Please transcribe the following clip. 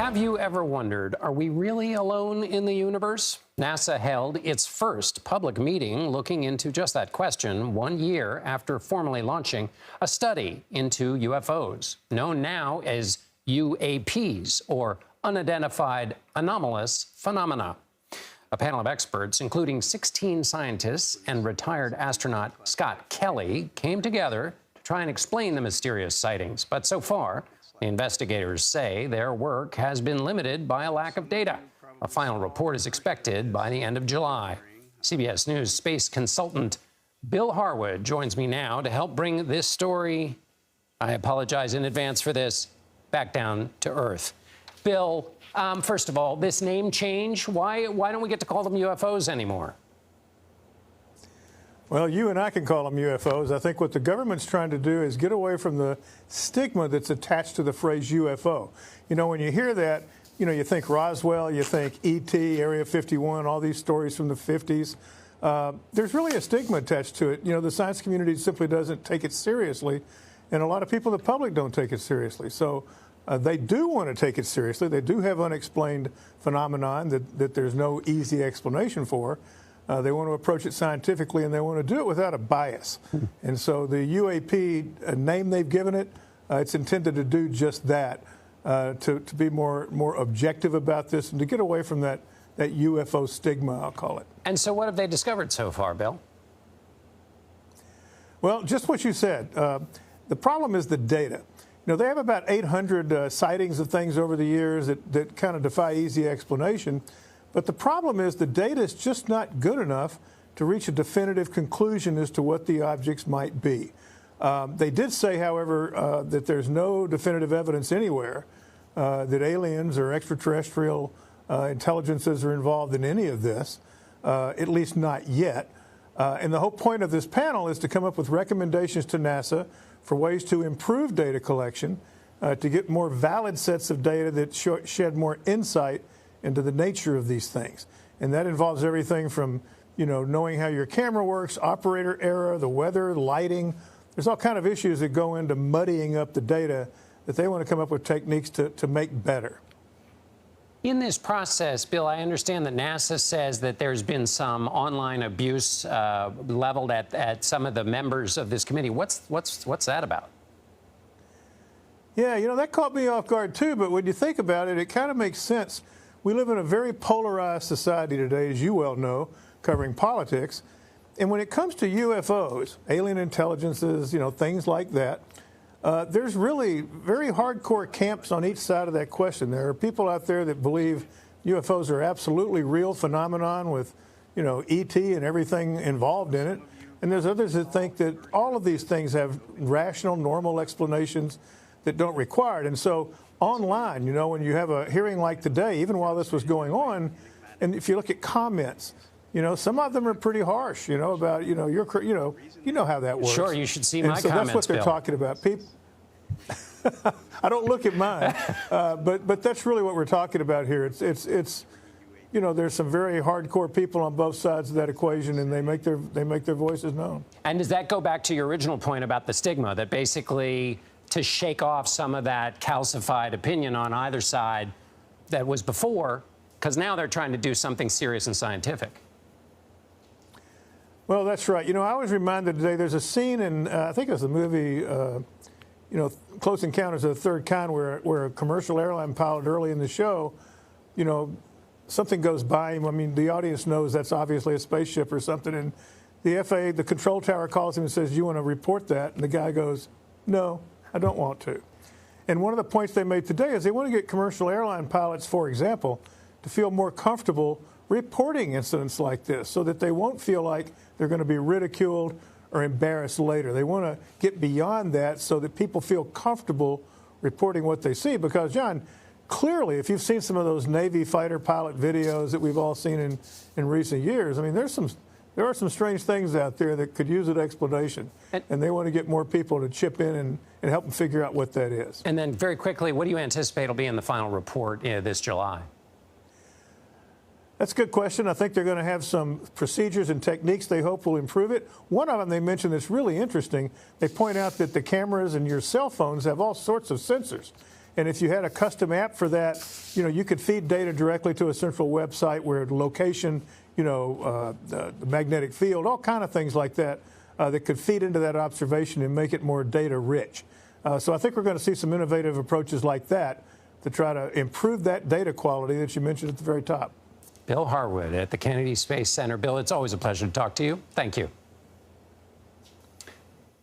Have you ever wondered, are we really alone in the universe? NASA held its first public meeting looking into just that question 1 year after formally launching a study into UFOs, known now as UAPs, or unidentified anomalous phenomena. A panel of experts, including 16 scientists and retired astronaut Scott Kelly, came together to try and explain the mysterious sightings. But so far, the investigators say their work has been limited by a lack of data. A final report is expected by the end of July. CBS News space consultant Bill Harwood joins me now to help bring this story, I apologize in advance for this, back down to earth. Bill, first of all, this name change, why don't we get to call them UFOs anymore? Well, you and I can call them UFOs. I think what the government's trying to do is get away from the stigma that's attached to the phrase UFO. You know, when you hear that, you know, you think Roswell, you think E.T., Area 51, all these stories from the 50s. There's really a stigma attached to it. You know, the science community simply doesn't take it seriously, and a lot of people in the public don't take it seriously. So they do want to take it seriously. They do have unexplained phenomenon that there's no easy explanation for. They want to approach it scientifically, and they want to do it without a bias. And so the UAP name they've given it, it's intended to do just that, to be more objective about this and to get away from that UFO stigma, I'll call it. And so what have they discovered so far, Bill? Well, just what you said. The problem is the data. You know, they have about 800 sightings of things over the years that kind of defy easy explanation. But the problem is the data is just not good enough to reach a definitive conclusion as to what the objects might be. They did say, however, that there's no definitive evidence anywhere that aliens or extraterrestrial intelligences are involved in any of this, at least not yet. And the whole point of this panel is to come up with recommendations to NASA for ways to improve data collection, to get more valid sets of data that shed more insight into the nature of these things. And that involves everything from, you know, knowing how your camera works, operator error, the weather, lighting. There's all kind of issues that go into muddying up the data that they want to come up with techniques to make better. In this process, Bill, I understand that NASA says that there's been some online abuse leveled at some of the members of this committee. What's that about? Yeah, you know, that caught me off guard too, but when you think about it, it kind of makes sense. We live in a very polarized society today, as you well know, covering politics. And when it comes to UFOs, alien intelligences, you know, things like that, there's really very hardcore camps on each side of that question. There are people out there that believe UFOs are absolutely real phenomenon with, you know, E.T. and everything involved in it. And there's others that think that all of these things have rational, normal explanations that don't require it. And so online, you know, when you have a hearing like today, even while this was going on, and if you look at comments, you know, some of them are pretty harsh, you know, about, you know, you know how that works. Sure, you should see my comments, that's what they're Bill. Talking about. People, I don't look at mine, but that's really what we're talking about here. It's you know, there's some very hardcore people on both sides of that equation, and they make their voices known. And does that go back to your original point about the stigma, that basically to shake off some of that calcified opinion on either side that was before, because now they're trying to do something serious and scientific? Well, that's right. You know, I was reminded today, there's a scene in, I think it was the movie, you know, Close Encounters of the Third Kind, where a commercial airline pilot early in the show, you know, something goes by him. I mean, the audience knows that's obviously a spaceship or something, and the FAA, the control tower, calls him and says, "You want to report that?" And the guy goes, "No, I don't want to." And one of the points they made today is they want to get commercial airline pilots, for example, to feel more comfortable reporting incidents like this so that they won't feel like they're going to be ridiculed or embarrassed later. They want to get beyond that so that people feel comfortable reporting what they see. Because, John, clearly, if you've seen some of those Navy fighter pilot videos that we've all seen in recent years, I mean, there are some strange things out there that could use an explanation, and they want to get more people to chip in and help them figure out what that is. And then very quickly, what do you anticipate will be in the final report this July? That's a good question. I think they're going to have some procedures and techniques they hope will improve it. One of them they mentioned that's really interesting. They point out that the cameras and your cell phones have all sorts of sensors. And if you had a custom app for that, you could feed data directly to a central website where the location, the magnetic field, all kind of things like that, that could feed into that observation and make it more data rich. So I think we're going to see some innovative approaches like that to try to improve that data quality that you mentioned at the very top. Bill Harwood at the Kennedy Space Center. Bill, it's always a pleasure to talk to you. Thank you.